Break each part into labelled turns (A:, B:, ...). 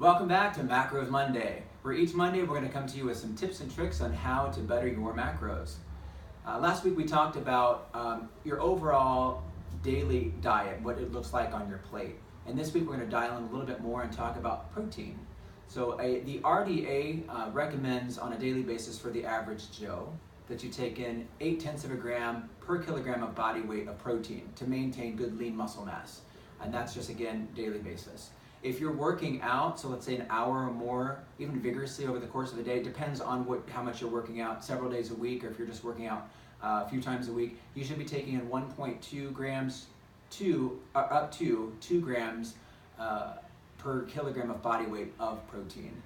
A: Welcome back to Macros Monday, where each Monday we're going to come to you with some tips and tricks on how to better your macros. Last week we talked about your overall daily diet, what it looks like on your plate. And this week we're going to dial in a little bit more and talk about protein. So the RDA recommends on a daily basis for the average Joe that you take in 0.8 of a gram per kilogram of body weight of protein to maintain good lean muscle mass. And that's just, again, daily basis. If you're working out, so let's say an hour or more, even vigorously over the course of the day, it depends on how much you're working out, several days a week, or if you're just working out a few times a week, you should be taking in 1.2 grams up to 2 grams per kilogram of body weight of protein.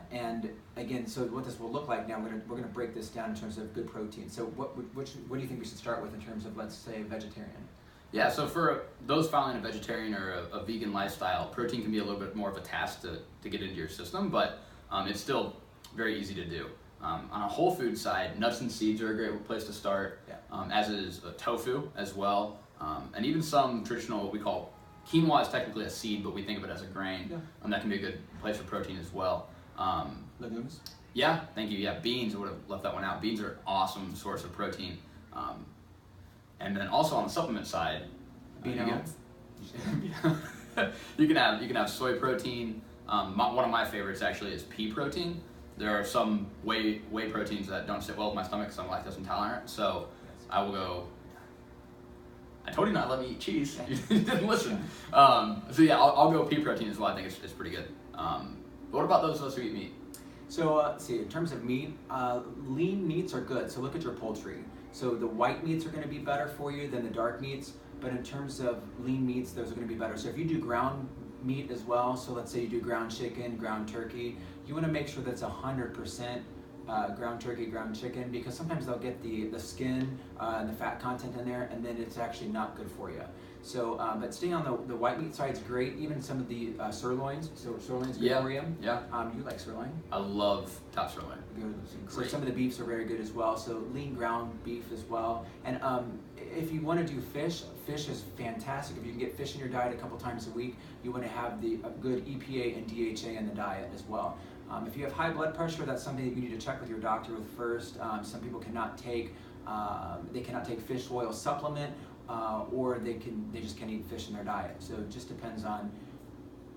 A: And again, so what this will look like now, we're gonna break this down in terms of good protein. So what do you think we should start with in terms of, let's say, vegetarian?
B: Yeah, so for those following a vegetarian or a vegan lifestyle, protein can be a little bit more of a task to get into your system, but it's still very easy to do. On a whole food side, nuts and seeds are a great place to start, as is tofu as well, and even some traditional, what we call quinoa is technically a seed, but we think of it as a grain, and that can be a good place for protein as well.
A: Legumes?
B: Yeah, thank you. Yeah, beans, I would have left that one out. Beans are an awesome source of protein. And then also on the supplement side, you can have soy protein. One of my favorites actually is pea protein. There are some whey proteins that don't sit well with my stomach because I'm lactose intolerant. So I will go. I told you not to let me eat cheese. You didn't listen. So yeah, I'll go pea protein as well. I think it's pretty good. But what about those of us who eat meat?
A: So let's see, in terms of meat, lean meats are good. So look at your poultry. So the white meats are going to be better for you than the dark meats, but in terms of lean meats, those are going to be better. So if you do ground meat as well, so let's say you do ground chicken, ground turkey, you want to make sure that's 100% ground turkey, ground chicken, because sometimes they'll get the skin and the fat content in there, and then it's actually not good for you. So, but staying on the white meat side is great. Even some of the sirloins. So sirloin's good for you.
B: Yeah.
A: You like sirloin?
B: I love top sirloin.
A: So some of the beefs are very good as well. So lean ground beef as well. And if you want to do fish is fantastic. If you can get fish in your diet a couple times a week, you want to have a good EPA and DHA in the diet as well. If you have high blood pressure, that's something that you need to check with your doctor with first. Some people cannot take fish oil supplement, or they just can't eat fish in their diet. So it just depends on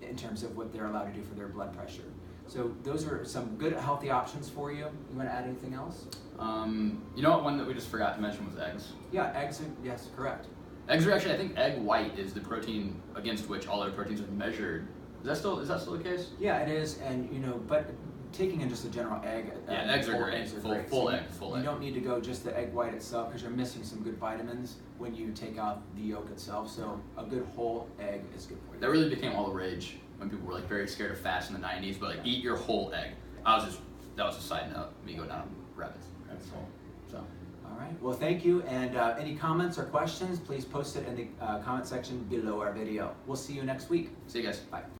A: in terms of what they're allowed to do for their blood pressure. So those are some good healthy options for you. You want to add anything else?
B: You know what, one that we just forgot to mention was eggs.
A: Yeah, eggs, yes, correct.
B: Eggs are actually, I think egg white is the protein against which all other proteins are measured. Is that still the case?
A: Yeah, it is, and but taking in just a general egg.
B: Eggs are great.
A: Eggs are
B: Full
A: great.
B: egg.
A: You don't need to go just the egg white itself because you're missing some good vitamins when you take out the yolk itself. So a good whole egg is good for you.
B: That really became all the rage when people were like very scared of fats in the 90s, but eat your whole egg. That was a side note. Me go down rabbit hole. So.
A: All right. Well, thank you. And any comments or questions, please post it in the comment section below our video. We'll see you next week.
B: See you guys.
A: Bye.